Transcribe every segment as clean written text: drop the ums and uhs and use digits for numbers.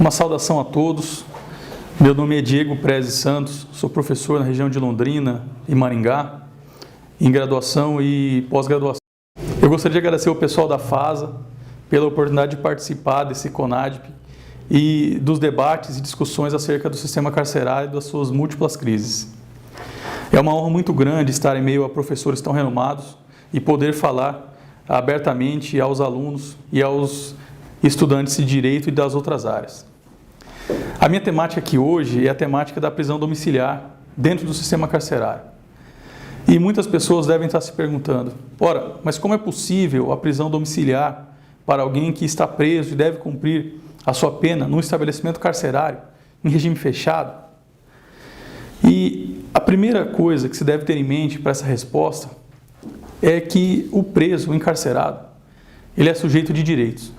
Uma saudação a todos. Meu nome é Diego Preze Santos, sou professor na região de Londrina e Maringá, em graduação e pós-graduação. Eu gostaria de agradecer ao pessoal da FASA pela oportunidade de participar desse CONADP e dos debates e discussões acerca do sistema carcerário e das suas múltiplas crises. É uma honra muito grande estar em meio a professores tão renomados e poder falar abertamente aos alunos e aos estudantes de Direito e das outras áreas. A minha temática aqui hoje é a temática da prisão domiciliar dentro do sistema carcerário. E muitas pessoas devem estar se perguntando, ora, mas como é possível a prisão domiciliar para alguém que está preso e deve cumprir a sua pena num estabelecimento carcerário, em regime fechado? E a primeira coisa que se deve ter em mente para essa resposta é que o preso, o encarcerado, ele é sujeito de direitos.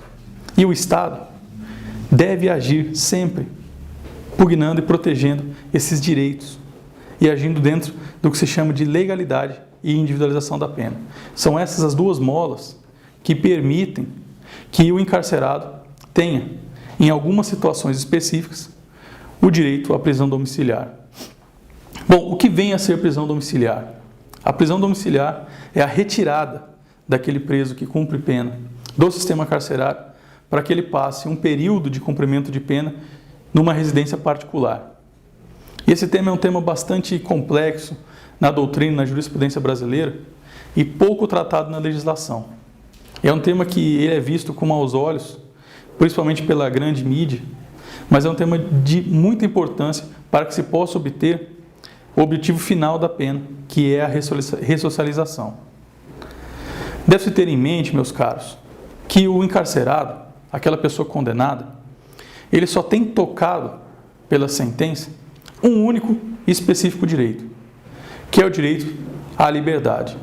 E o Estado deve agir sempre pugnando e protegendo esses direitos e agindo dentro do que se chama de legalidade e individualização da pena. São essas as duas molas que permitem que o encarcerado tenha, em algumas situações específicas, o direito à prisão domiciliar. Bom, o que vem a ser prisão domiciliar? A prisão domiciliar é a retirada daquele preso que cumpre pena do sistema carcerário para que ele passe um período de cumprimento de pena numa residência particular. E esse tema é um tema bastante complexo na doutrina, na jurisprudência brasileira e pouco tratado na legislação. É um tema que ele é visto com maus olhos, principalmente pela grande mídia, mas é um tema de muita importância para que se possa obter o objetivo final da pena, que é a ressocialização. Deve-se ter em mente, meus caros, que o encarcerado, aquela pessoa condenada, ele só tem tocado pela sentença um único e específico direito, que é o direito à liberdade.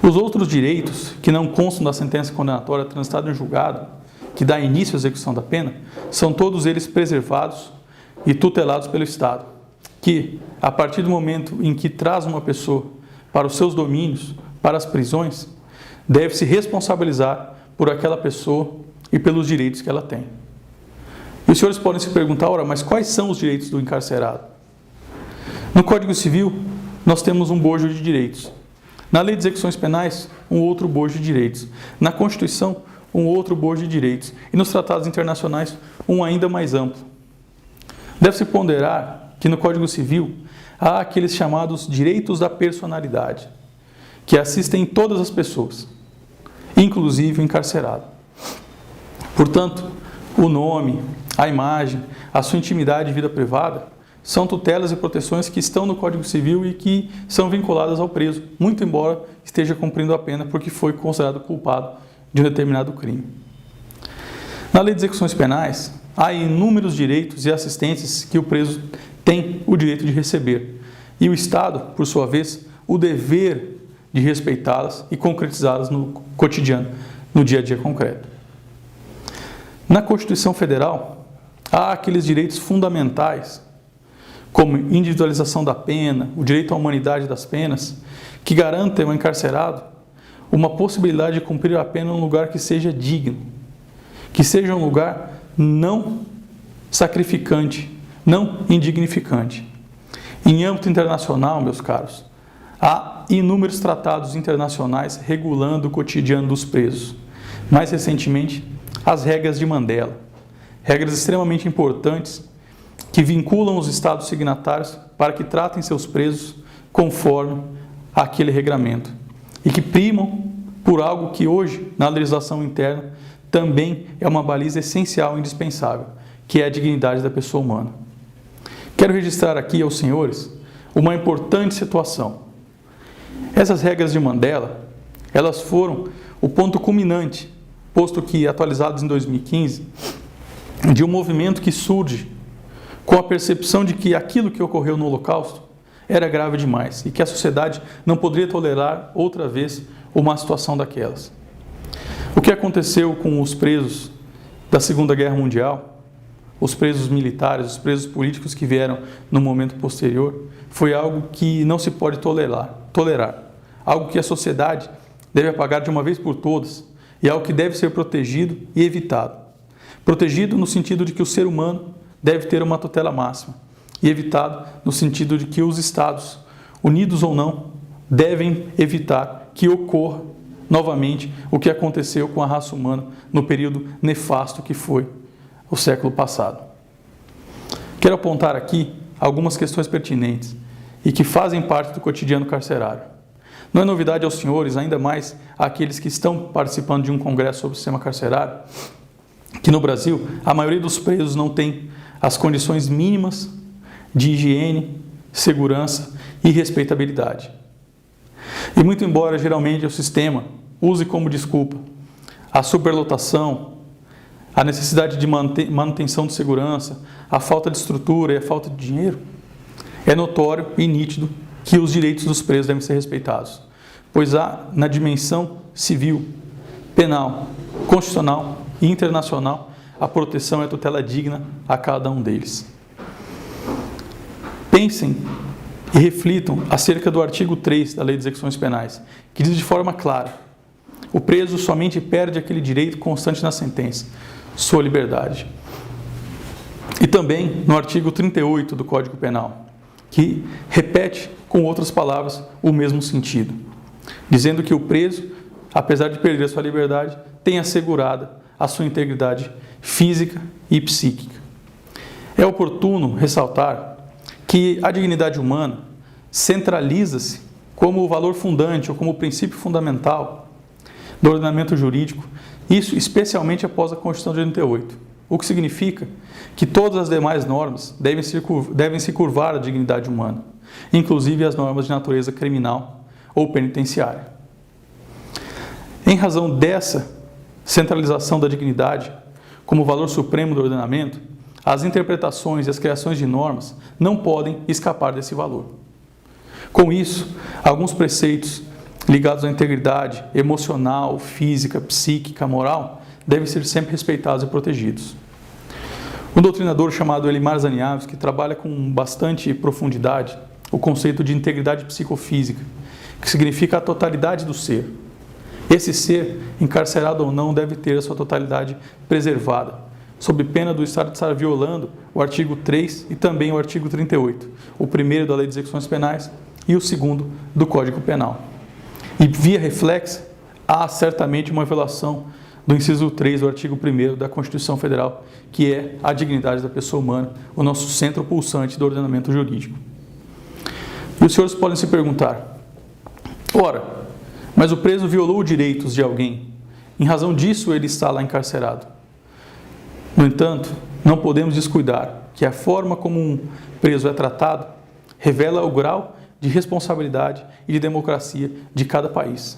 Os outros direitos que não constam da sentença condenatória transitada em julgado, que dá início à execução da pena, são todos eles preservados e tutelados pelo Estado, que, a partir do momento em que traz uma pessoa para os seus domínios, para as prisões, deve se responsabilizar por aquela pessoa e pelos direitos que ela tem. E os senhores podem se perguntar, ora, mas quais são os direitos do encarcerado? No Código Civil, nós temos um bojo de direitos. Na Lei de Execuções Penais, um outro bojo de direitos. Na Constituição, um outro bojo de direitos. E nos tratados internacionais, um ainda mais amplo. Deve-se ponderar que no Código Civil há aqueles chamados direitos da personalidade, que assistem todas as pessoas, inclusive o encarcerado. Portanto, o nome, a imagem, a sua intimidade e vida privada são tutelas e proteções que estão no Código Civil e que são vinculadas ao preso, muito embora esteja cumprindo a pena porque foi considerado culpado de um determinado crime. Na Lei de Execuções Penais, há inúmeros direitos e assistências que o preso tem o direito de receber e o Estado, por sua vez, o dever de respeitá-las e concretizá-las no cotidiano, no dia a dia concreto. Na Constituição Federal, há aqueles direitos fundamentais, como individualização da pena, o direito à humanidade das penas, que garantem ao encarcerado uma possibilidade de cumprir a pena em um lugar que seja digno, que seja um lugar não sacrificante, não indignificante. Em âmbito internacional, meus caros, há inúmeros tratados internacionais regulando o cotidiano dos presos. Mais recentemente, as regras de Mandela, regras extremamente importantes que vinculam os Estados signatários para que tratem seus presos conforme aquele regramento e que primam por algo que hoje, na legislação interna, também é uma baliza essencial e indispensável, que é a dignidade da pessoa humana. Quero registrar aqui aos senhores uma importante situação. Essas regras de Mandela, elas foram o ponto culminante, posto que atualizadas em 2015, de um movimento que surge com a percepção de que aquilo que ocorreu no Holocausto era grave demais e que a sociedade não poderia tolerar outra vez uma situação daquelas. O que aconteceu com os presos da Segunda Guerra Mundial, os presos militares, os presos políticos que vieram no momento posterior, foi algo que não se pode tolerar, algo que a sociedade deve apagar de uma vez por todas e algo que deve ser protegido e evitado. Protegido no sentido de que o ser humano deve ter uma tutela máxima, e evitado no sentido de que os Estados, unidos ou não, devem evitar que ocorra novamente o que aconteceu com a raça humana no período nefasto que foi o século passado. Quero apontar aqui algumas questões pertinentes e que fazem parte do cotidiano carcerário. Não é novidade aos senhores, ainda mais àqueles que estão participando de um congresso sobre o sistema carcerário, que no Brasil a maioria dos presos não tem as condições mínimas de higiene, segurança e respeitabilidade. E muito embora geralmente o sistema use como desculpa a superlotação, a necessidade de manutenção de segurança, a falta de estrutura e a falta de dinheiro, é notório e nítido que os direitos dos presos devem ser respeitados, pois há na dimensão civil, penal, constitucional e internacional a proteção e a tutela digna a cada um deles. Pensem e reflitam acerca do artigo 3 da Lei de Execuções Penais, que diz de forma clara: o preso somente perde aquele direito constante na sentença, sua liberdade. E também no artigo 38 do Código Penal, que repete com outras palavras o mesmo sentido, dizendo que o preso, apesar de perder a sua liberdade, tem assegurada a sua integridade física e psíquica. É oportuno ressaltar que a dignidade humana centraliza-se como o valor fundante ou como o princípio fundamental do ordenamento jurídico, isso especialmente após a Constituição de 88, o que significa que todas as demais normas devem se curvar à dignidade humana, inclusive as normas de natureza criminal ou penitenciária. Em razão dessa centralização da dignidade como valor supremo do ordenamento, as interpretações e as criações de normas não podem escapar desse valor. Com isso, alguns preceitos ligados à integridade emocional, física, psíquica, moral, devem ser sempre respeitados e protegidos. Um doutrinador chamado Elimar Zaniavski trabalha com bastante profundidade o conceito de integridade psicofísica, que significa a totalidade do ser. Esse ser, encarcerado ou não, deve ter a sua totalidade preservada, sob pena do Estado de estar violando o artigo 3 e também o artigo 38, o primeiro da Lei de Execuções Penais e o segundo do Código Penal. E via reflexa, há certamente uma violação do inciso 3 do artigo 1º da Constituição Federal, que é a dignidade da pessoa humana, o nosso centro pulsante do ordenamento jurídico. E os senhores podem se perguntar: ora, mas o preso violou direitos de alguém, em razão disso ele está lá encarcerado. No entanto, não podemos descuidar que a forma como um preso é tratado revela o grau de responsabilidade e de democracia de cada país.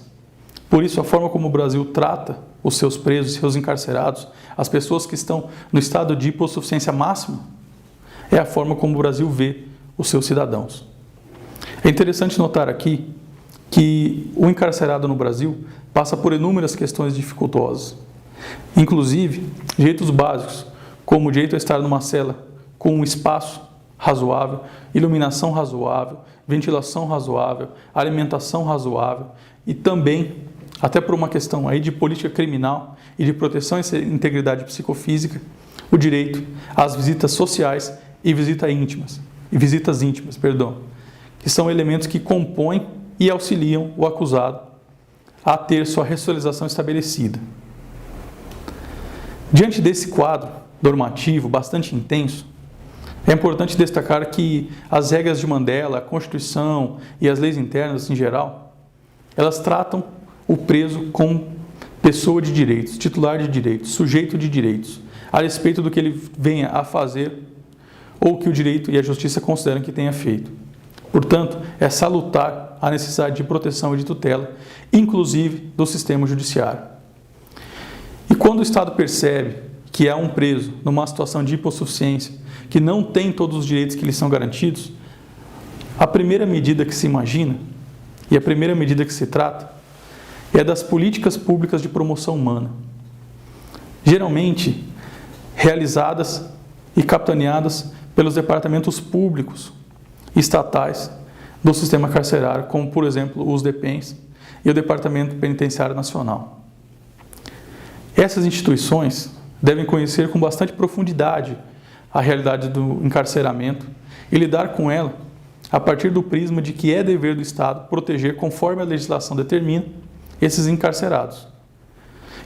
Por isso, a forma como o Brasil trata os seus presos, seus encarcerados, as pessoas que estão no estado de hipossuficiência máxima, é a forma como o Brasil vê os seus cidadãos. É interessante notar aqui que o encarcerado no Brasil passa por inúmeras questões dificultosas, inclusive direitos básicos, como o direito a estar numa cela com um espaço razoável, iluminação razoável, ventilação razoável, alimentação razoável e também, até por uma questão aí de política criminal e de proteção à integridade psicofísica, o direito às visitas sociais e visitas íntimas, que são elementos que compõem e auxiliam o acusado a ter sua ressocialização estabelecida. Diante desse quadro normativo bastante intenso, é importante destacar que as regras de Mandela, a Constituição e as leis internas em geral, elas tratam o preso como pessoa de direitos, titular de direitos, sujeito de direitos, a respeito do que ele venha a fazer ou que o direito e a justiça consideram que tenha feito. Portanto, é salutar a necessidade de proteção e de tutela, inclusive do sistema judiciário. E quando o Estado percebe que há um preso numa situação de hipossuficiência, que não tem todos os direitos que lhe são garantidos, a primeira medida que se imagina e a primeira medida que se trata é das políticas públicas de promoção humana, geralmente realizadas e capitaneadas pelos departamentos públicos estatais do sistema carcerário, como, por exemplo, os DEPENs e o Departamento Penitenciário Nacional. Essas instituições devem conhecer com bastante profundidade a realidade do encarceramento e lidar com ela a partir do prisma de que é dever do Estado proteger, conforme a legislação determina, esses encarcerados.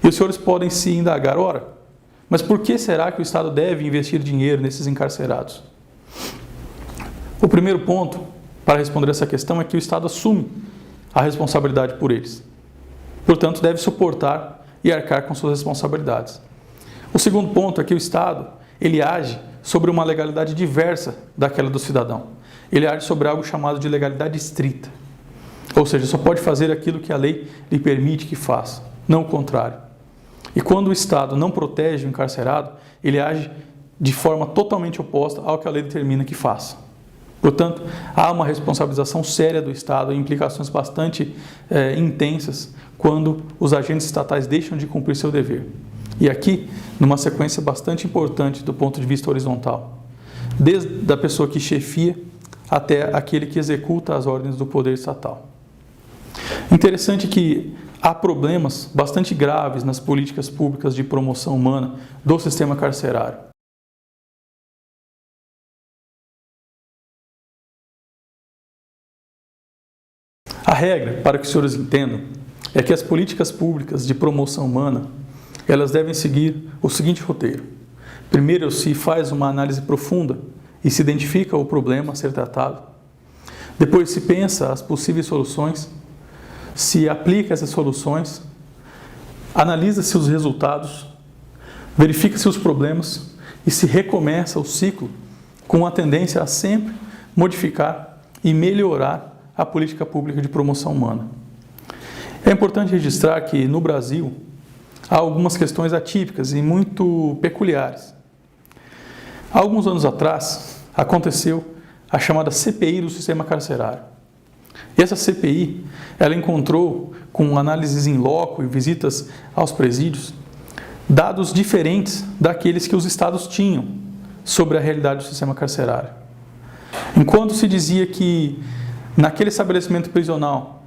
E os senhores podem se indagar, ora, mas por que será que o Estado deve investir dinheiro nesses encarcerados? O primeiro ponto para responder essa questão é que o Estado assume a responsabilidade por eles. Portanto, deve suportar e arcar com suas responsabilidades. O segundo ponto é que o Estado, ele age sobre uma legalidade diversa daquela do cidadão. Ele age sobre algo chamado de legalidade estrita. Ou seja, só pode fazer aquilo que a lei lhe permite que faça, não o contrário. E quando o Estado não protege o encarcerado, ele age de forma totalmente oposta ao que a lei determina que faça. Portanto, há uma responsabilização séria do Estado e implicações bastante intensas quando os agentes estatais deixam de cumprir seu dever. E aqui, numa sequência bastante importante do ponto de vista horizontal, desde a pessoa que chefia até aquele que executa as ordens do poder estatal. Interessante que há problemas bastante graves nas políticas públicas de promoção humana do sistema carcerário. A regra, para que os senhores entendam, é que as políticas públicas de promoção humana, elas devem seguir o seguinte roteiro. Primeiro, se faz uma análise profunda e se identifica o problema a ser tratado. Depois se pensa as possíveis soluções, se aplica essas soluções, analisa-se os resultados, verifica-se os problemas e se recomeça o ciclo com a tendência a sempre modificar e melhorar a política pública de promoção humana. É importante registrar que no Brasil há algumas questões atípicas e muito peculiares. Há alguns anos atrás aconteceu a chamada CPI do sistema carcerário. E essa CPI, ela encontrou, com análises in loco e visitas aos presídios, dados diferentes daqueles que os estados tinham sobre a realidade do sistema carcerário. Enquanto se dizia que naquele estabelecimento prisional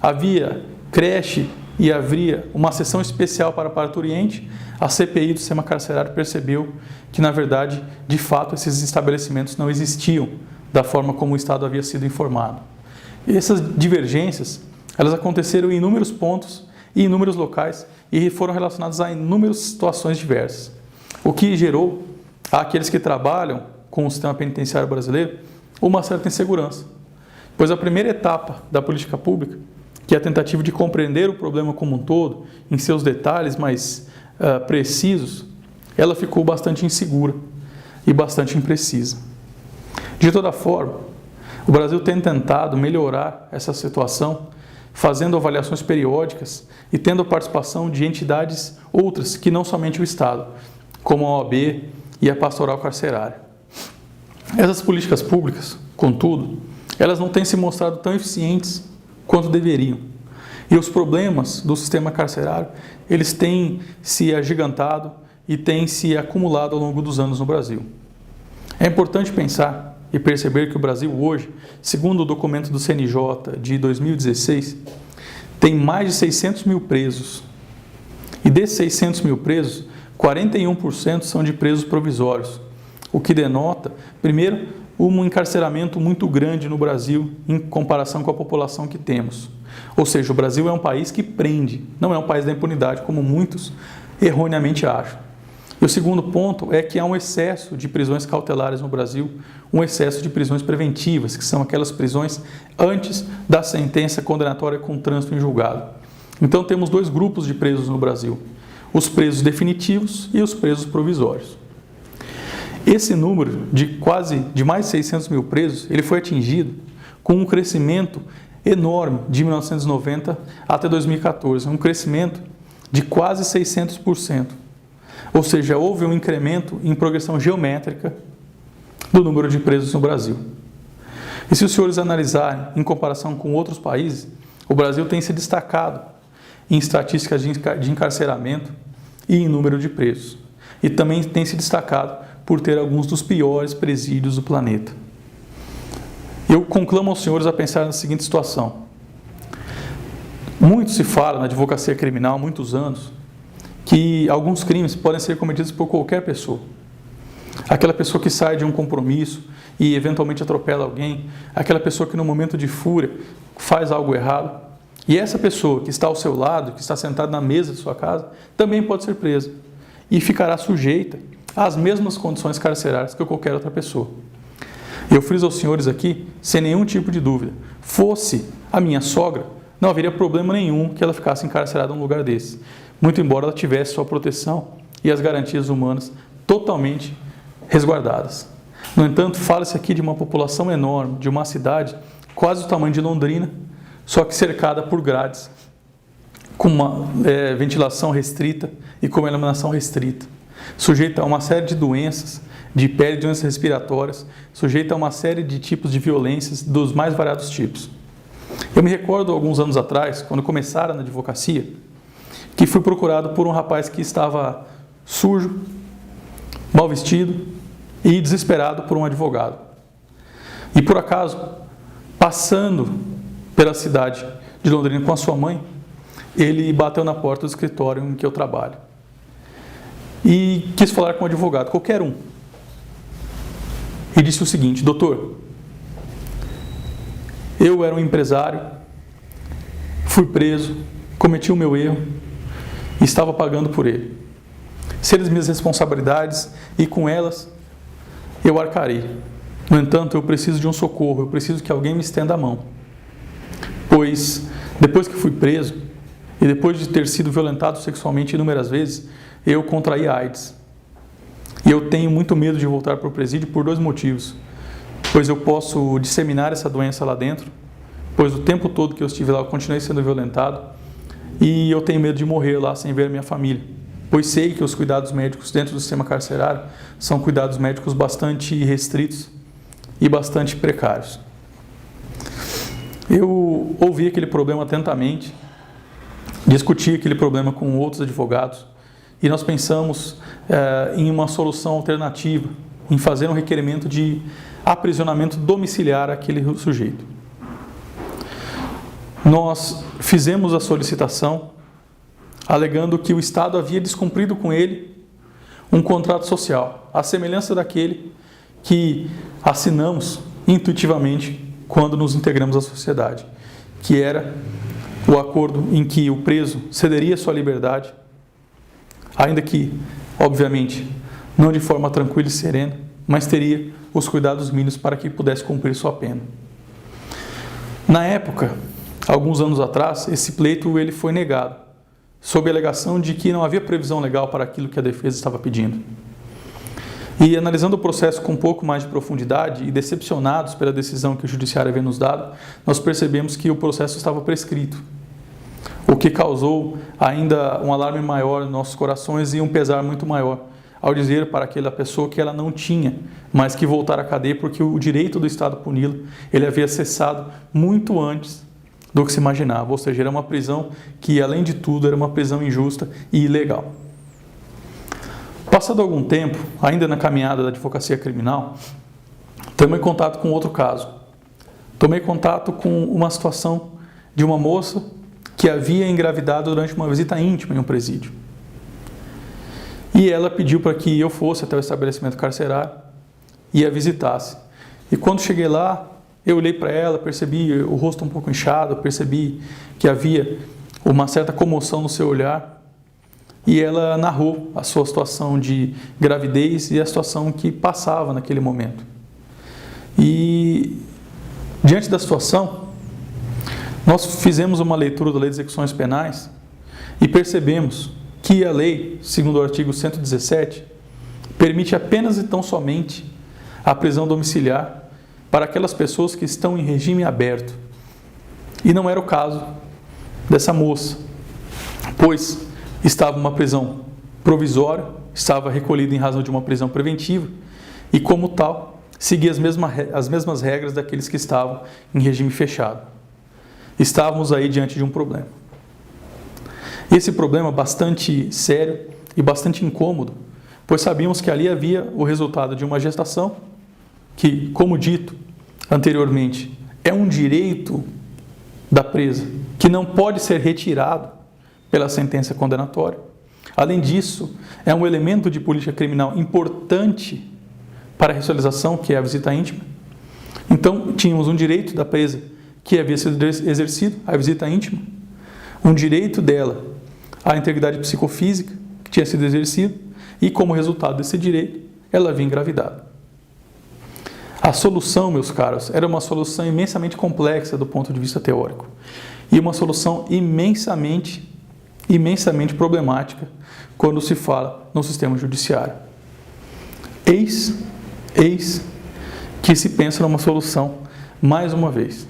havia creche e havia uma seção especial para parturiente, a CPI do sistema carcerário percebeu que, na verdade, de fato, esses estabelecimentos não existiam da forma como o Estado havia sido informado. E essas divergências, elas aconteceram em inúmeros pontos e em inúmeros locais e foram relacionadas a inúmeras situações diversas, o que gerou àqueles que trabalham com o sistema penitenciário brasileiro uma certa insegurança, pois a primeira etapa da política pública, que é a tentativa de compreender o problema como um todo, em seus detalhes mais precisos, ela ficou bastante insegura e bastante imprecisa. De toda forma, o Brasil tem tentado melhorar essa situação, fazendo avaliações periódicas e tendo a participação de entidades outras que não somente o Estado, como a OAB e a Pastoral Carcerária. Essas políticas públicas, contudo, elas não têm se mostrado tão eficientes quanto deveriam. E os problemas do sistema carcerário, eles têm se agigantado e têm se acumulado ao longo dos anos no Brasil. É importante pensar e perceber que o Brasil hoje, segundo o documento do CNJ de 2016, tem mais de 600 mil presos. E desses 600 mil presos, 41% são de presos provisórios, o que denota, primeiro, um encarceramento muito grande no Brasil em comparação com a população que temos. Ou seja, o Brasil é um país que prende, não é um país da impunidade, como muitos erroneamente acham. E o segundo ponto é que há um excesso de prisões cautelares no Brasil, um excesso de prisões preventivas, que são aquelas prisões antes da sentença condenatória com trânsito em julgado. Então temos dois grupos de presos no Brasil, os presos definitivos e os presos provisórios. Esse número de mais de 600 mil presos, ele foi atingido com um crescimento enorme de 1990 até 2014, um crescimento de quase 600%. Ou seja, houve um incremento em progressão geométrica do número de presos no Brasil. E se os senhores analisarem em comparação com outros países, o Brasil tem se destacado em estatísticas de encarceramento e em número de presos. E também tem se destacado por ter alguns dos piores presídios do planeta. Eu conclamo aos senhores a pensar na seguinte situação. Muito se fala na advocacia criminal há muitos anos que alguns crimes podem ser cometidos por qualquer pessoa. Aquela pessoa que sai de um compromisso e eventualmente atropela alguém, aquela pessoa que no momento de fúria faz algo errado, e essa pessoa que está ao seu lado, que está sentada na mesa de sua casa, também pode ser presa e ficará sujeita às mesmas condições carcerárias que qualquer outra pessoa. Eu friso aos senhores aqui, sem nenhum tipo de dúvida, fosse a minha sogra, não haveria problema nenhum que ela ficasse encarcerada num lugar desse, muito embora ela tivesse sua proteção e as garantias humanas totalmente resguardadas. No entanto, fala-se aqui de uma população enorme, de uma cidade quase do tamanho de Londrina, só que cercada por grades, com uma ventilação restrita e com uma iluminação restrita, sujeita a uma série de doenças, de pele, de doenças respiratórias, sujeita a uma série de tipos de violências dos mais variados tipos. Eu me recordo, alguns anos atrás, quando começaram na advocacia, que fui procurado por um rapaz que estava sujo, mal vestido e desesperado por um advogado. E por acaso, passando pela cidade de Londrina com a sua mãe, ele bateu na porta do escritório em que eu trabalho e quis falar com um advogado, qualquer um. E disse o seguinte: doutor, eu era um empresário, fui preso, cometi o meu erro e estava pagando por ele. Sei as minhas responsabilidades e com elas eu arcarei. No entanto, eu preciso de um socorro, eu preciso que alguém me estenda a mão. Pois, depois que fui preso e depois de ter sido violentado sexualmente inúmeras vezes, eu contraí a AIDS. E eu tenho muito medo de voltar para o presídio por dois motivos. Pois eu posso disseminar essa doença lá dentro, pois o tempo todo que eu estive lá eu continuei sendo violentado, e eu tenho medo de morrer lá sem ver a minha família, pois sei que os cuidados médicos dentro do sistema carcerário são cuidados médicos bastante restritos e bastante precários. Eu ouvi aquele problema atentamente, discuti aquele problema com outros advogados, e nós pensamos em uma solução alternativa, em fazer um requerimento de aprisionamento domiciliar àquele sujeito. Nós fizemos a solicitação alegando que o Estado havia descumprido com ele um contrato social, à semelhança daquele que assinamos intuitivamente quando nos integramos à sociedade, que era o acordo em que o preso cederia sua liberdade, ainda que, obviamente, não de forma tranquila e serena, mas teria os cuidados mínimos para que pudesse cumprir sua pena. Na época, alguns anos atrás, esse pleito ele foi negado, sob a alegação de que não havia previsão legal para aquilo que a defesa estava pedindo. E analisando o processo com um pouco mais de profundidade e decepcionados pela decisão que o judiciário havia nos dado, nós percebemos que o processo estava prescrito, o que causou ainda um alarme maior nos nossos corações e um pesar muito maior, ao dizer para aquela pessoa que ela não tinha mais que voltar à cadeia, porque o direito do Estado puni-la, ele havia cessado muito antes do que se imaginava, ou seja, era uma prisão que, além de tudo, era uma prisão injusta e ilegal. Passado algum tempo, ainda na caminhada da advocacia criminal, tomei contato com outro caso. Tomei contato com uma situação de uma moça que havia engravidado durante uma visita íntima em um presídio. E ela pediu para que eu fosse até o estabelecimento carcerário e a visitasse. E quando cheguei lá, eu olhei para ela, percebi o rosto um pouco inchado, percebi que havia uma certa comoção no seu olhar. E ela narrou a sua situação de gravidez e a situação que passava naquele momento. E, diante da situação, nós fizemos uma leitura da Lei de Execuções Penais e percebemos que a lei, segundo o artigo 117, permite apenas e tão somente a prisão domiciliar para aquelas pessoas que estão em regime aberto. E não era o caso dessa moça, pois estava uma prisão provisória, estava recolhida em razão de uma prisão preventiva e, como tal, seguia as mesmas regras daqueles que estavam em regime fechado. Estávamos aí diante de um problema. Esse problema bastante sério e bastante incômodo, pois sabíamos que ali havia o resultado de uma gestação que, como dito anteriormente, é um direito da presa que não pode ser retirado pela sentença condenatória. Além disso, é um elemento de política criminal importante para a ressocialização, que é a visita íntima. Então, tínhamos um direito da presa que havia sido exercido, a visita íntima, um direito dela à integridade psicofísica, que tinha sido exercido, e como resultado desse direito, ela havia engravidado. A solução, meus caros, era uma solução imensamente complexa do ponto de vista teórico, e uma solução imensamente problemática quando se fala no sistema judiciário. Eis que se pensa numa solução, mais uma vez.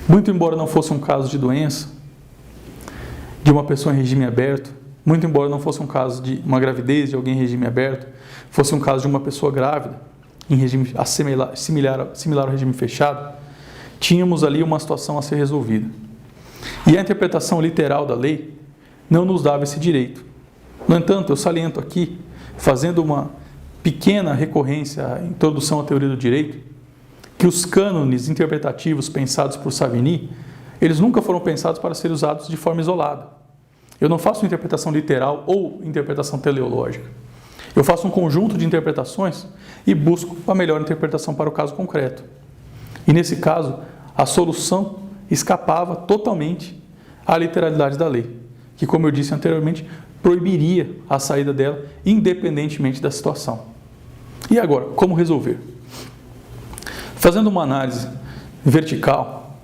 Muito embora não fosse um caso de doença, de uma pessoa em regime aberto, muito embora não fosse um caso de uma gravidez de alguém em regime aberto, fosse um caso de uma pessoa grávida, em regime similar ao regime fechado, tínhamos ali uma situação a ser resolvida. E a interpretação literal da lei não nos dava esse direito. No entanto, eu saliento aqui, fazendo uma pequena recorrência à introdução à teoria do direito, que os cânones interpretativos pensados por Savigny, eles nunca foram pensados para serem usados de forma isolada. Eu não faço interpretação literal ou interpretação teleológica. Eu faço um conjunto de interpretações e busco a melhor interpretação para o caso concreto. E nesse caso, a solução escapava totalmente à literalidade da lei, que, como eu disse anteriormente, proibiria a saída dela independentemente da situação. E agora, como resolver? Fazendo uma análise vertical,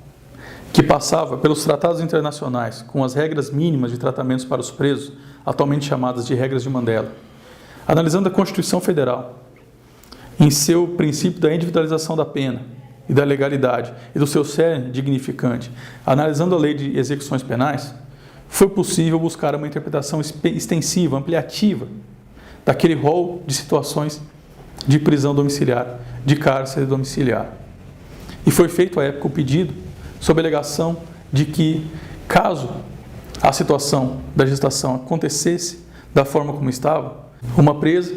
que passava pelos tratados internacionais com as regras mínimas de tratamentos para os presos, atualmente chamadas de regras de Mandela, analisando a Constituição Federal, em seu princípio da individualização da pena e da legalidade e do seu cerne dignificante, analisando a lei de execuções penais, foi possível buscar uma interpretação extensiva, ampliativa, daquele rol de situações de prisão domiciliar, de cárcere domiciliar. E foi feito à época o pedido sob a alegação de que, caso a situação da gestação acontecesse da forma como estava, uma presa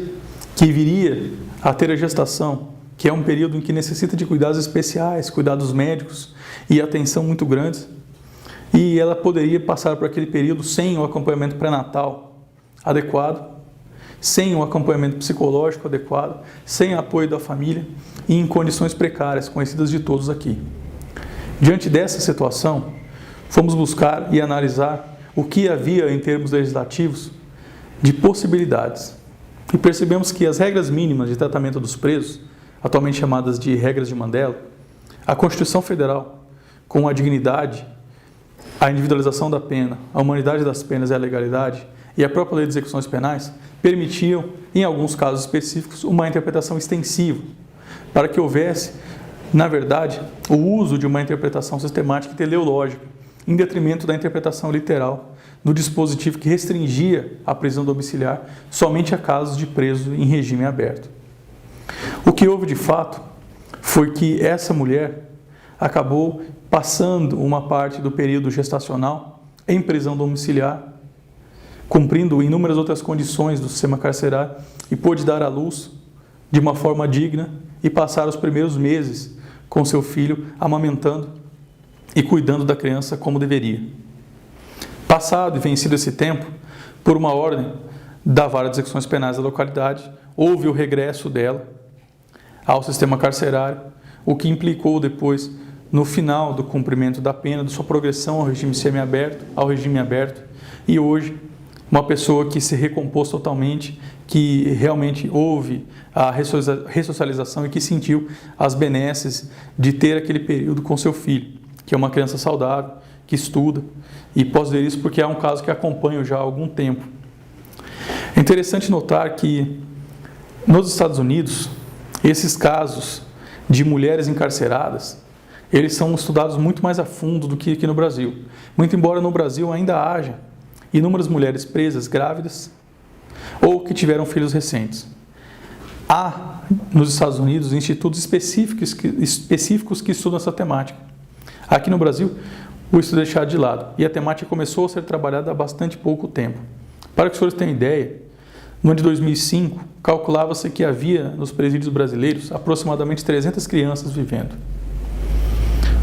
que viria a ter a gestação, que é um período em que necessita de cuidados especiais, cuidados médicos e atenção muito grandes, e ela poderia passar por aquele período sem o acompanhamento pré-natal adequado, sem o acompanhamento psicológico adequado, sem apoio da família e em condições precárias, conhecidas de todos aqui. Diante dessa situação, fomos buscar e analisar o que havia em termos legislativos de possibilidades. E percebemos que as regras mínimas de tratamento dos presos, atualmente chamadas de regras de Mandela, a Constituição Federal, com a dignidade, a individualização da pena, a humanidade das penas e a legalidade, e a própria lei de execuções penais, permitiam, em alguns casos específicos, uma interpretação extensiva, para que houvesse, na verdade, o uso de uma interpretação sistemática e teleológica, em detrimento da interpretação literal do dispositivo que restringia a prisão domiciliar somente a casos de preso em regime aberto. O que houve de fato foi que essa mulher acabou passando uma parte do período gestacional em prisão domiciliar, cumprindo inúmeras outras condições do sistema carcerário e pôde dar à luz de uma forma digna e passar os primeiros meses com seu filho amamentando e cuidando da criança como deveria. Passado e vencido esse tempo, por uma ordem da Vara de Execuções Penais da localidade, houve o regresso dela ao sistema carcerário, o que implicou depois, no final do cumprimento da pena, de sua progressão ao regime semiaberto, ao regime aberto, e hoje, uma pessoa que se recompôs totalmente, que realmente houve a ressocialização e que sentiu as benesses de ter aquele período com seu filho, que é uma criança saudável, que estuda, e posso dizer isso porque é um caso que acompanho já há algum tempo. É interessante notar que nos Estados Unidos, esses casos de mulheres encarceradas, eles são estudados muito mais a fundo do que aqui no Brasil. Muito embora no Brasil ainda haja inúmeras mulheres presas, grávidas, ou que tiveram filhos recentes. Há, nos Estados Unidos, institutos específicos que estudam essa temática. Aqui no Brasil, o estudo é deixado de lado, e a temática começou a ser trabalhada há bastante pouco tempo. Para que os senhores tenham ideia, no ano de 2005, calculava-se que havia nos presídios brasileiros aproximadamente 300 crianças vivendo.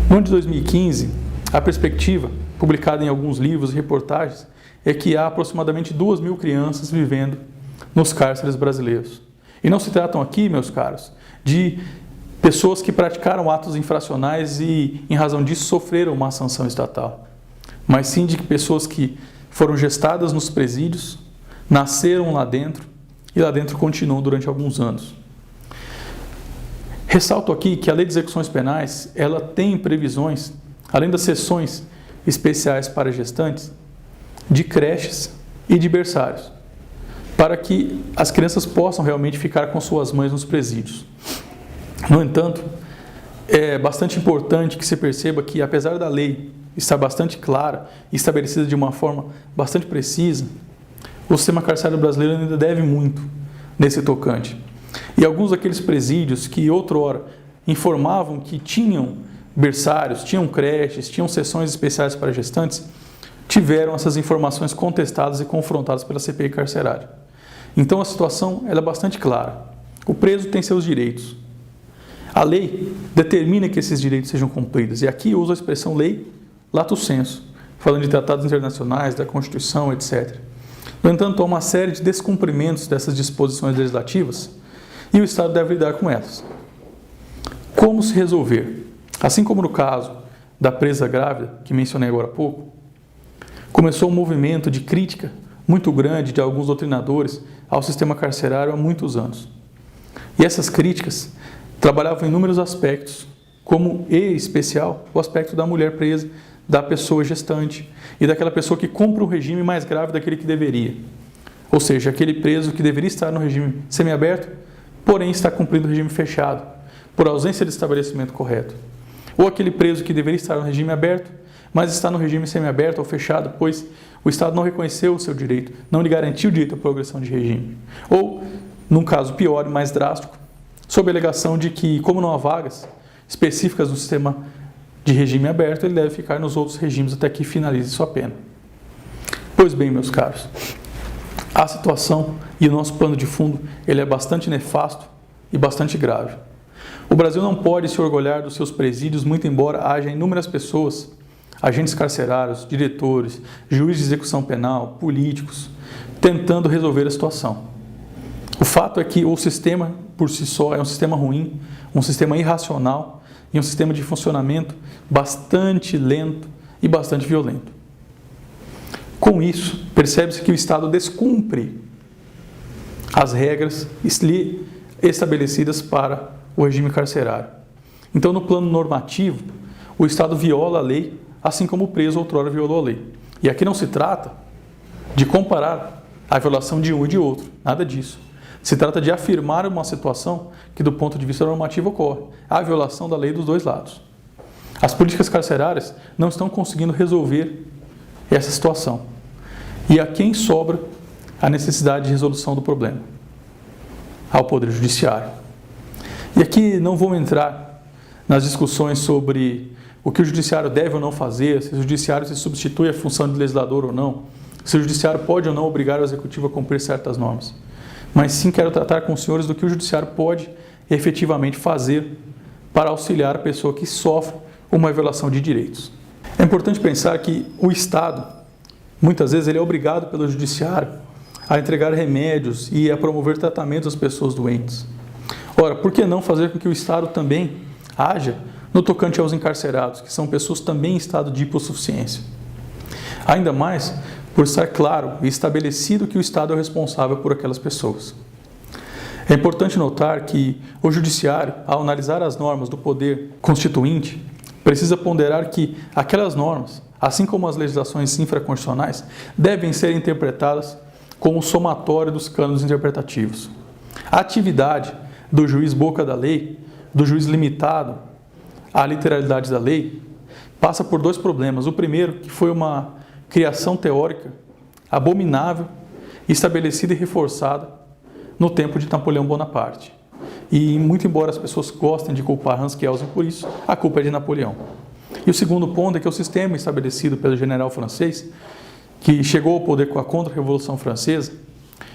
No ano de 2015, a perspectiva, publicada em alguns livros e reportagens, é que há aproximadamente 2.000 crianças vivendo nos cárceres brasileiros. E não se tratam aqui, meus caros, de pessoas que praticaram atos infracionais e, em razão disso, sofreram uma sanção estatal, mas sim de pessoas que foram gestadas nos presídios, nasceram lá dentro e lá dentro continuam durante alguns anos. Ressalto aqui que a Lei de Execuções Penais, ela tem previsões, além das seções especiais para gestantes, de creches e de berçários, para que as crianças possam realmente ficar com suas mães nos presídios. No entanto, é bastante importante que se perceba que, apesar da lei estar bastante clara e estabelecida de uma forma bastante precisa, o sistema carcerário brasileiro ainda deve muito nesse tocante. E alguns daqueles presídios que outrora informavam que tinham berçários, tinham creches, tinham sessões especiais para gestantes, tiveram essas informações contestadas e confrontadas pela CPI carcerária. Então a situação ela é bastante clara. O preso tem seus direitos. A lei determina que esses direitos sejam cumpridos. E aqui eu uso a expressão lei lato sensu, falando de tratados internacionais, da Constituição, etc. No entanto, há uma série de descumprimentos dessas disposições legislativas e o Estado deve lidar com elas. Como se resolver? Assim como no caso da presa grávida, que mencionei agora há pouco, começou um movimento de crítica muito grande de alguns doutrinadores ao sistema carcerário há muitos anos. E essas críticas trabalhavam em inúmeros aspectos, como, em especial, o aspecto da mulher presa, da pessoa gestante e daquela pessoa que cumpre um regime mais grave daquele que deveria. Ou seja, aquele preso que deveria estar no regime semiaberto, porém está cumprindo o regime fechado, por ausência de estabelecimento correto. Ou aquele preso que deveria estar no regime aberto, mas está no regime semiaberto ou fechado, pois o Estado não reconheceu o seu direito, não lhe garantiu o direito à progressão de regime. Ou, num caso pior e mais drástico, sob a alegação de que, como não há vagas específicas no sistema de regime aberto, ele deve ficar nos outros regimes até que finalize sua pena. Pois bem, meus caros, a situação e o nosso pano de fundo ele é bastante nefasto e bastante grave. O Brasil não pode se orgulhar dos seus presídios, muito embora haja inúmeras pessoas, agentes carcerários, diretores, juízes de execução penal, políticos, tentando resolver a situação. O fato é que o sistema, por si só, é um sistema ruim, um sistema irracional e um sistema de funcionamento bastante lento e bastante violento. Com isso, percebe-se que o Estado descumpre as regras estabelecidas para o regime carcerário. Então, no plano normativo, o Estado viola a lei, assim como o preso outrora violou a lei. E aqui não se trata de comparar a violação de um e de outro, nada disso. Se trata de afirmar uma situação que, do ponto de vista normativo, ocorre. A violação da lei dos dois lados. As políticas carcerárias não estão conseguindo resolver essa situação. E a quem sobra a necessidade de resolução do problema? Ao Poder Judiciário. E aqui não vou entrar nas discussões sobre o que o Judiciário deve ou não fazer, se o Judiciário se substitui à função de legislador ou não, se o Judiciário pode ou não obrigar o Executivo a cumprir certas normas. Mas sim quero tratar com os senhores do que o Judiciário pode efetivamente fazer para auxiliar a pessoa que sofre uma violação de direitos. É importante pensar que o Estado, muitas vezes, ele é obrigado pelo Judiciário a entregar remédios e a promover tratamentos às pessoas doentes. Ora, por que não fazer com que o Estado também haja no tocante aos encarcerados, que são pessoas também em estado de hipossuficiência? Ainda mais por estar claro e estabelecido que o Estado é o responsável por aquelas pessoas. É importante notar que o Judiciário, ao analisar as normas do poder constituinte, precisa ponderar que aquelas normas, assim como as legislações infraconstitucionais, devem ser interpretadas como somatório dos cânones interpretativos. A atividade do juiz boca da lei, do juiz limitado à literalidade da lei, passa por dois problemas. O primeiro, que foi uma criação teórica abominável, estabelecida e reforçada no tempo de Napoleão Bonaparte. E, muito embora as pessoas gostem de culpar Hans Kelsen por isso, a culpa é de Napoleão. E o segundo ponto é que o sistema estabelecido pelo general francês, que chegou ao poder com a Contra-Revolução Francesa,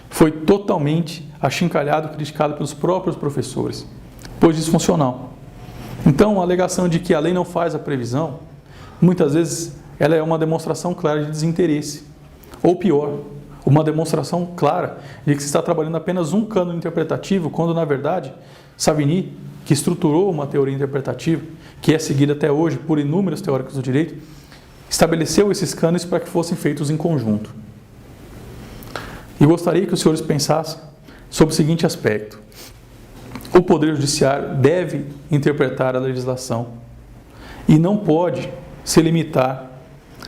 foi totalmente achincalhado e criticado pelos próprios professores, pois disfuncional. Então, a alegação de que a lei não faz a previsão, muitas vezes ela é uma demonstração clara de desinteresse, Ou pior, uma demonstração clara de que se está trabalhando apenas um cânone interpretativo, quando, na verdade, Savigny, que estruturou uma teoria interpretativa, que é seguida até hoje por inúmeros teóricos do direito, estabeleceu esses cânones para que fossem feitos em conjunto. E gostaria que os senhores pensassem sobre o seguinte aspecto. O Poder Judiciário deve interpretar a legislação e não pode se limitar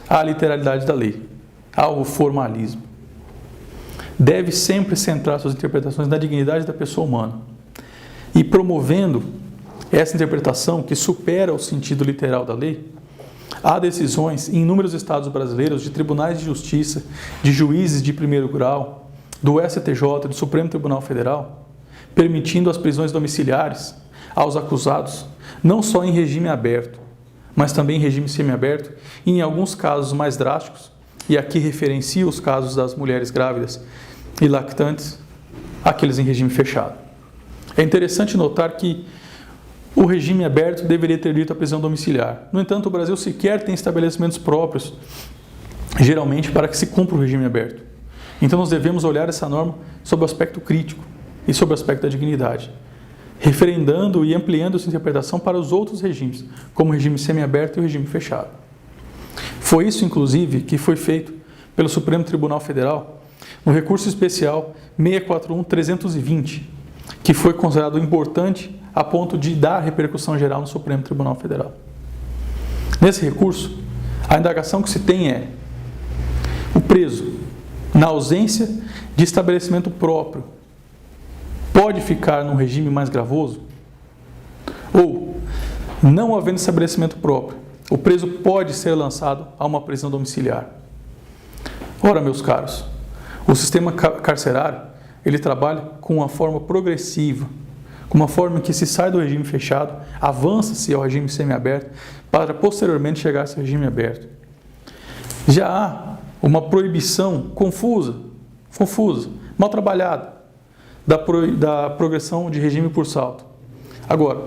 à literalidade da lei, ao formalismo. Deve sempre centrar suas interpretações na dignidade da pessoa humana e promovendo essa interpretação que supera o sentido literal da lei. Há decisões em inúmeros estados brasileiros de tribunais de justiça, de juízes de primeiro grau, do STJ, do Supremo Tribunal Federal, permitindo as prisões domiciliares aos acusados, não só em regime aberto, mas também em regime semiaberto e, em alguns casos mais drásticos, e aqui referencio os casos das mulheres grávidas e lactantes, aqueles em regime fechado. É interessante notar que o regime aberto deveria ter dito a prisão domiciliar. No entanto, o Brasil sequer tem estabelecimentos próprios, geralmente, para que se cumpra o regime aberto. Então, nós devemos olhar essa norma sob o aspecto crítico e sob o aspecto da dignidade, referendando e ampliando sua interpretação para os outros regimes, como o regime semiaberto e o regime fechado. Foi isso, inclusive, que foi feito pelo Supremo Tribunal Federal no recurso especial 641-320, que foi considerado importante a ponto de dar repercussão geral no Supremo Tribunal Federal. Nesse recurso, a indagação que se tem é: o preso, na ausência de estabelecimento próprio, pode ficar num regime mais gravoso? Ou, não havendo estabelecimento próprio, o preso pode ser lançado a uma prisão domiciliar? Ora, meus caros, o sistema carcerário, ele trabalha com uma forma progressiva, com uma forma em que se sai do regime fechado, avança-se ao regime semiaberto, para posteriormente chegar ao regime aberto. Já há uma proibição confusa, mal trabalhada, da progressão de regime por salto. Agora,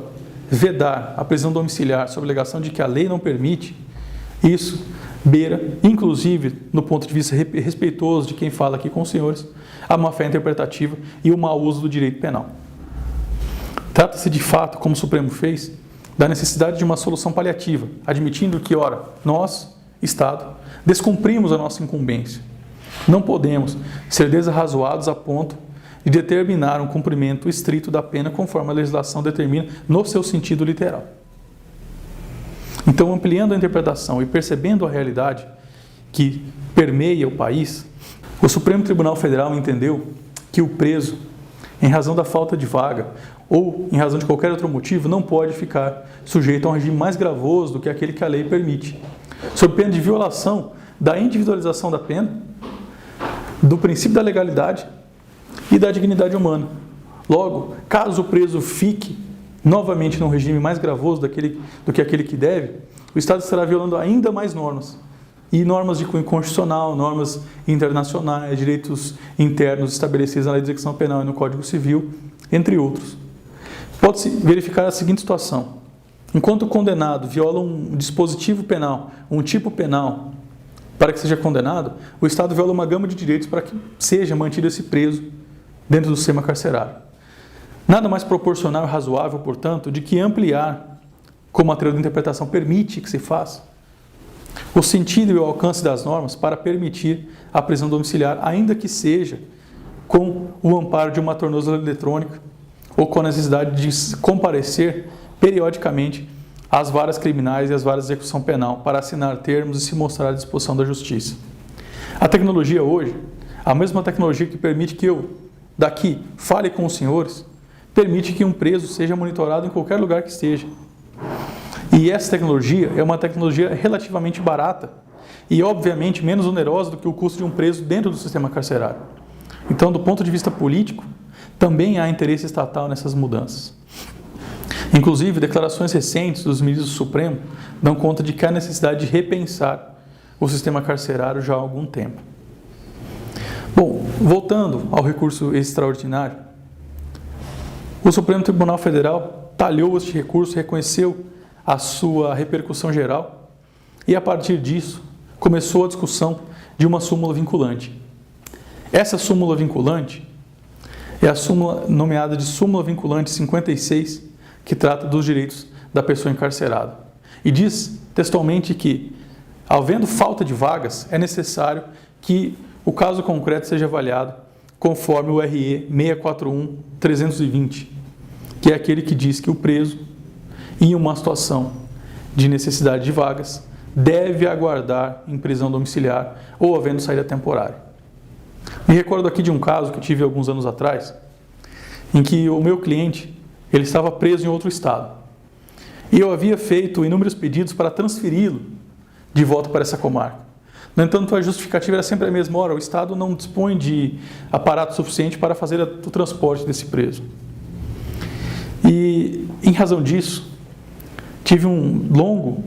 vedar a prisão domiciliar sob alegação de que a lei não permite, isso beira, inclusive, no ponto de vista respeitoso de quem fala aqui com os senhores, a má-fé interpretativa e o mau uso do direito penal. Trata-se de fato, como o Supremo fez, da necessidade de uma solução paliativa, admitindo que, ora, nós, Estado, descumprimos a nossa incumbência. Não podemos ser desarrazoados a ponto de determinar um cumprimento estrito da pena conforme a legislação determina no seu sentido literal. Então, ampliando a interpretação e percebendo a realidade que permeia o país, o Supremo Tribunal Federal entendeu que o preso, em razão da falta de vaga ou em razão de qualquer outro motivo, não pode ficar sujeito a um regime mais gravoso do que aquele que a lei permite, sob pena de violação da individualização da pena, do princípio da legalidade e da dignidade humana. Logo, caso o preso fique novamente num regime mais gravoso do que aquele que deve, o Estado estará violando ainda mais normas, e normas de cunho constitucional, normas internacionais, direitos internos estabelecidos na Lei de Execução Penal e no Código Civil, entre outros. Pode-se verificar a seguinte situação: enquanto o condenado viola um dispositivo penal, um tipo penal, para que seja condenado, o Estado viola uma gama de direitos para que seja mantido esse preso dentro do sistema carcerário. Nada mais proporcional e razoável, portanto, de que ampliar, como a teoria da interpretação permite que se faça, o sentido e o alcance das normas para permitir a prisão domiciliar, ainda que seja com o amparo de uma tornozeleira eletrônica ou com a necessidade de comparecer periodicamente às varas criminais e às varas de execução penal para assinar termos e se mostrar à disposição da justiça. A tecnologia hoje, a mesma tecnologia que permite que eu, daqui, fale com os senhores, permite que um preso seja monitorado em qualquer lugar que esteja. E essa tecnologia é uma tecnologia relativamente barata e, obviamente, menos onerosa do que o custo de um preso dentro do sistema carcerário. Então, do ponto de vista político, também há interesse estatal nessas mudanças. Inclusive, declarações recentes dos ministros do Supremo dão conta de que há necessidade de repensar o sistema carcerário já há algum tempo. Bom, voltando ao recurso extraordinário, o Supremo Tribunal Federal talhou este recurso, reconheceu a sua repercussão geral e, a partir disso, começou a discussão de uma súmula vinculante. Essa súmula vinculante é a súmula nomeada de súmula vinculante 56, que trata dos direitos da pessoa encarcerada. E diz textualmente que, havendo falta de vagas, é necessário que o caso concreto seja avaliado conforme o RE 641-320, que é aquele que diz que o preso, em uma situação de necessidade de vagas, deve aguardar em prisão domiciliar ou havendo saída temporária. Me recordo aqui de um caso que eu tive alguns anos atrás, em que o meu cliente ele estava preso em outro estado. E eu havia feito inúmeros pedidos para transferi-lo de volta para essa comarca. No entanto, a justificativa era sempre a mesma: hora, o Estado não dispõe de aparato suficiente para fazer o transporte desse preso. E, em razão disso, tive um longo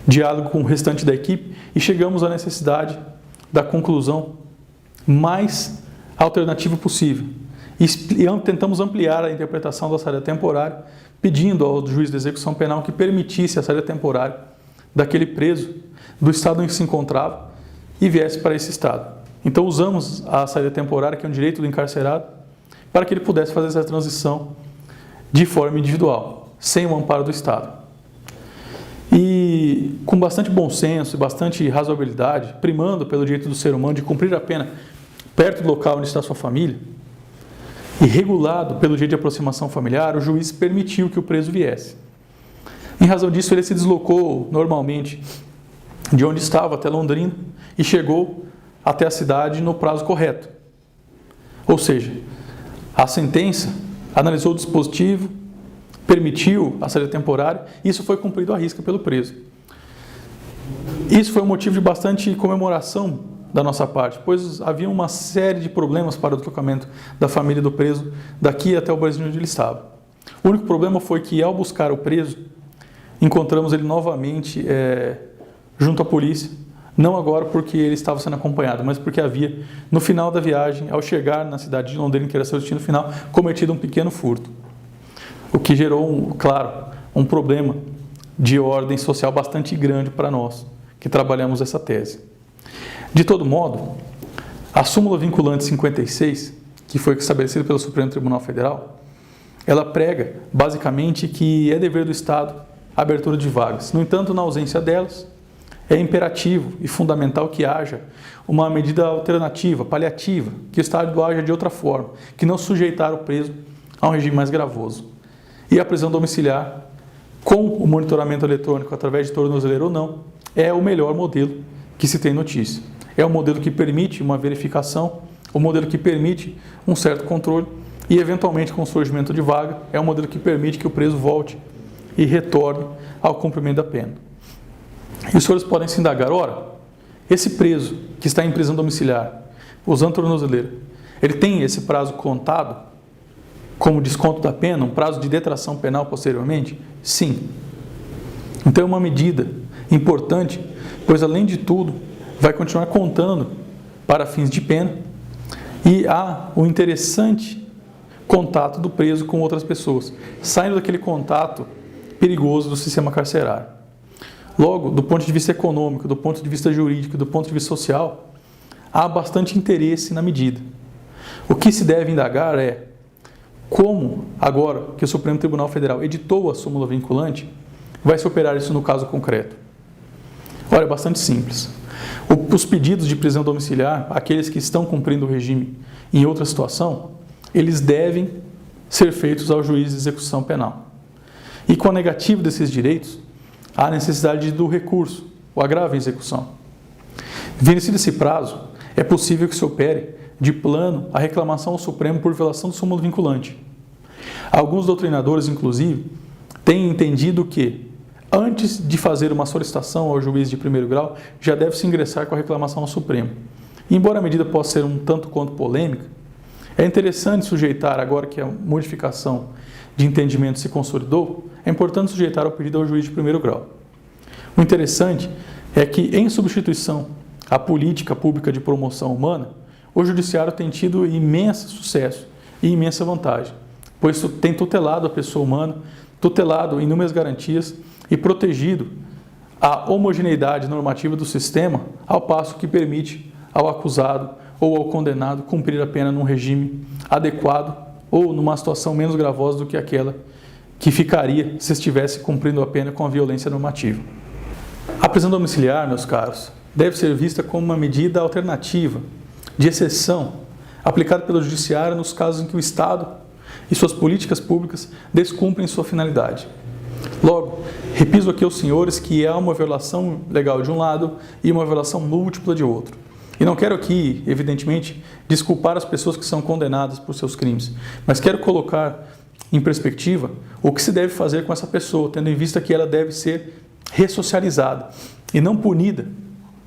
diálogo com o restante da equipe e chegamos à necessidade da conclusão mais alternativa possível. E tentamos ampliar a interpretação da saída temporária, pedindo ao juiz de execução penal que permitisse a saída temporária daquele preso do estado em que se encontrava e viesse para esse estado. Então usamos a saída temporária, que é um direito do encarcerado, para que ele pudesse fazer essa transição de forma individual, sem o amparo do Estado. E com bastante bom senso e bastante razoabilidade, primando pelo direito do ser humano de cumprir a pena perto do local onde está sua família, e regulado pelo direito de aproximação familiar, o juiz permitiu que o preso viesse. Em razão disso, ele se deslocou normalmente de onde estava até Londrina e chegou até a cidade no prazo correto. Ou seja, a sentença analisou o dispositivo, permitiu a saída temporária, e isso foi cumprido à risca pelo preso. Isso foi um motivo de bastante comemoração da nossa parte, pois havia uma série de problemas para o deslocamento da família do preso daqui até o Brasil onde ele estava. O único problema foi que, ao buscar o preso, encontramos ele novamente junto à polícia, não agora porque ele estava sendo acompanhado, mas porque havia, no final da viagem, ao chegar na cidade de Londrina, que era seu destino final, cometido um pequeno furto. O que gerou, claro, um problema de ordem social bastante grande para nós, que trabalhamos essa tese. De todo modo, a súmula vinculante 56, que foi estabelecida pelo Supremo Tribunal Federal, ela prega, basicamente, que é dever do Estado a abertura de vagas. No entanto, na ausência delas, é imperativo e fundamental que haja uma medida alternativa, paliativa, que o Estado haja de outra forma, que não sujeitar o preso a um regime mais gravoso. E a prisão domiciliar, com o monitoramento eletrônico através de tornozeleira ou não, é o melhor modelo que se tem notícia. É o modelo que permite uma verificação, o modelo que permite um certo controle e, eventualmente, com o surgimento de vaga, é o modelo que permite que o preso volte e retorne ao cumprimento da pena. E os senhores podem se indagar: ora, esse preso que está em prisão domiciliar, usando tornozeleira, ele tem esse prazo contado como desconto da pena, um prazo de detração penal posteriormente? Sim. Então é uma medida importante, pois, além de tudo, vai continuar contando para fins de pena e há o interessante contato do preso com outras pessoas, saindo daquele contato perigoso do sistema carcerário. Logo, do ponto de vista econômico, do ponto de vista jurídico, do ponto de vista social, há bastante interesse na medida. O que se deve indagar é como, agora que o Supremo Tribunal Federal editou a súmula vinculante, vai se operar isso no caso concreto. Ora, é bastante simples. Os pedidos de prisão domiciliar, aqueles que estão cumprindo o regime em outra situação, eles devem ser feitos ao juiz de execução penal. E com a negativa desses direitos, há necessidade do recurso, o agravo em execução. Vencido esse prazo, é possível que se opere de plano a reclamação ao Supremo por violação do súmula vinculante. Alguns doutrinadores, inclusive, têm entendido que, antes de fazer uma solicitação ao juiz de primeiro grau, já deve-se ingressar com a reclamação ao Supremo. E, embora a medida possa ser um tanto quanto polêmica, é interessante sujeitar, agora que a modificação de entendimento se consolidou, é importante sujeitar o pedido ao juiz de primeiro grau. O interessante é que, em substituição à política pública de promoção humana, o judiciário tem tido imenso sucesso e imensa vantagem, pois tem tutelado a pessoa humana, tutelado inúmeras garantias e protegido a homogeneidade normativa do sistema, ao passo que permite ao acusado ou ao condenado cumprir a pena num regime adequado ou numa situação menos gravosa do que aquela que ficaria se estivesse cumprindo a pena com a violência normativa. A prisão domiciliar, meus caros, deve ser vista como uma medida alternativa, de exceção, aplicada pelo Judiciário nos casos em que o Estado e suas políticas públicas descumprem sua finalidade. Logo, repiso aqui aos senhores que há uma violação legal de um lado e uma violação múltipla de outro. E não quero aqui, evidentemente, desculpar as pessoas que são condenadas por seus crimes, mas quero colocar em perspectiva o que se deve fazer com essa pessoa, tendo em vista que ela deve ser ressocializada e não punida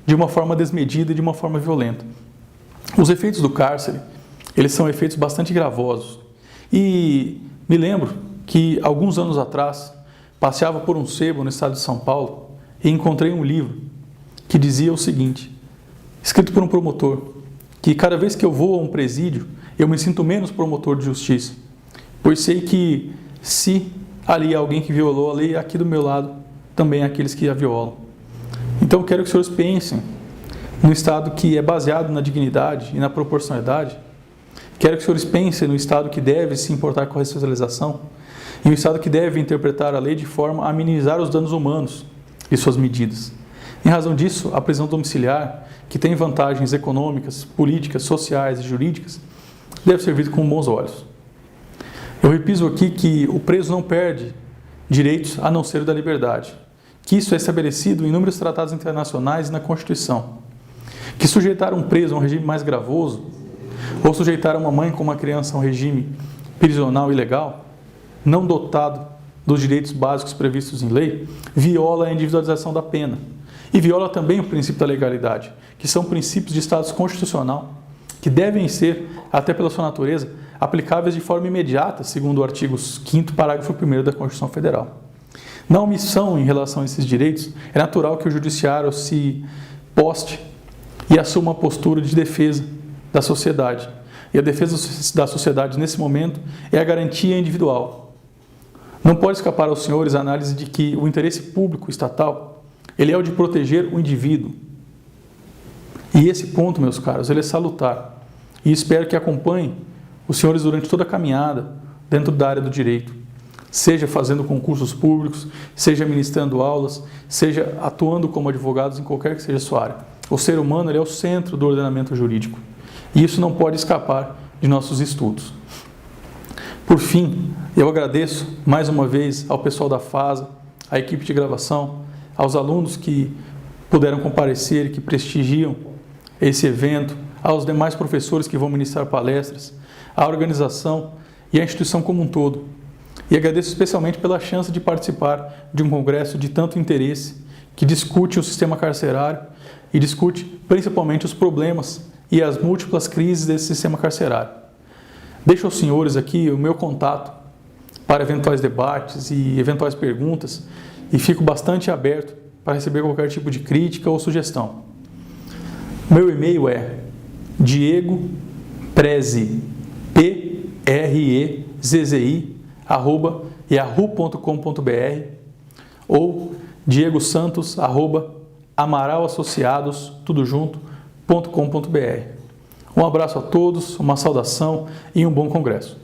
de uma forma desmedida e de uma forma violenta. Os efeitos do cárcere, eles são efeitos bastante gravosos. E me lembro que, alguns anos atrás, passeava por um sebo no estado de São Paulo e encontrei um livro que dizia o seguinte, escrito por um promotor, que cada vez que eu vou a um presídio, eu me sinto menos promotor de justiça, pois sei que se ali há alguém que violou a lei, aqui do meu lado também há aqueles que a violam. Então quero que os senhores pensem num Estado que é baseado na dignidade e na proporcionalidade. Quero que os senhores pensem no Estado que deve se importar com a ressocialização e um Estado que deve interpretar a lei de forma a minimizar os danos humanos e suas medidas. Em razão disso, a prisão domiciliar, que tem vantagens econômicas, políticas, sociais e jurídicas, deve ser vista com bons olhos. Eu repiso aqui que o preso não perde direitos a não ser o da liberdade, que isso é estabelecido em inúmeros tratados internacionais e na Constituição, que sujeitar um preso a um regime mais gravoso, ou sujeitar uma mãe com uma criança a um regime prisional ilegal, não dotado dos direitos básicos previstos em lei, viola a individualização da pena e viola também o princípio da legalidade, que são princípios de Estado constitucional que devem ser, até pela sua natureza, aplicáveis de forma imediata, segundo o artigo 5º, parágrafo 1º da Constituição Federal. Na omissão em relação a esses direitos, é natural que o Judiciário se poste e assuma uma postura de defesa da sociedade. E a defesa da sociedade, nesse momento, é a garantia individual. Não pode escapar aos senhores a análise de que o interesse público estatal, ele é o de proteger o indivíduo. E esse ponto, meus caros, ele é salutar. E espero que acompanhem os senhores durante toda a caminhada dentro da área do direito. Seja fazendo concursos públicos, seja ministrando aulas, seja atuando como advogados em qualquer que seja a sua área. O ser humano ele é o centro do ordenamento jurídico. E isso não pode escapar de nossos estudos. Por fim, eu agradeço mais uma vez ao pessoal da FASA, à equipe de gravação, aos alunos que puderam comparecer e que prestigiam esse evento, aos demais professores que vão ministrar palestras, à organização e à instituição como um todo. E agradeço especialmente pela chance de participar de um congresso de tanto interesse, que discute o sistema carcerário e discute principalmente os problemas e as múltiplas crises desse sistema carcerário. Deixo aos senhores aqui o meu contato para eventuais debates e eventuais perguntas e fico bastante aberto para receber qualquer tipo de crítica ou sugestão. Meu e-mail é diegoprezi@yahoo.com.br ou diegosantos@amaralassociados.com.br. Um abraço a todos, uma saudação e um bom congresso.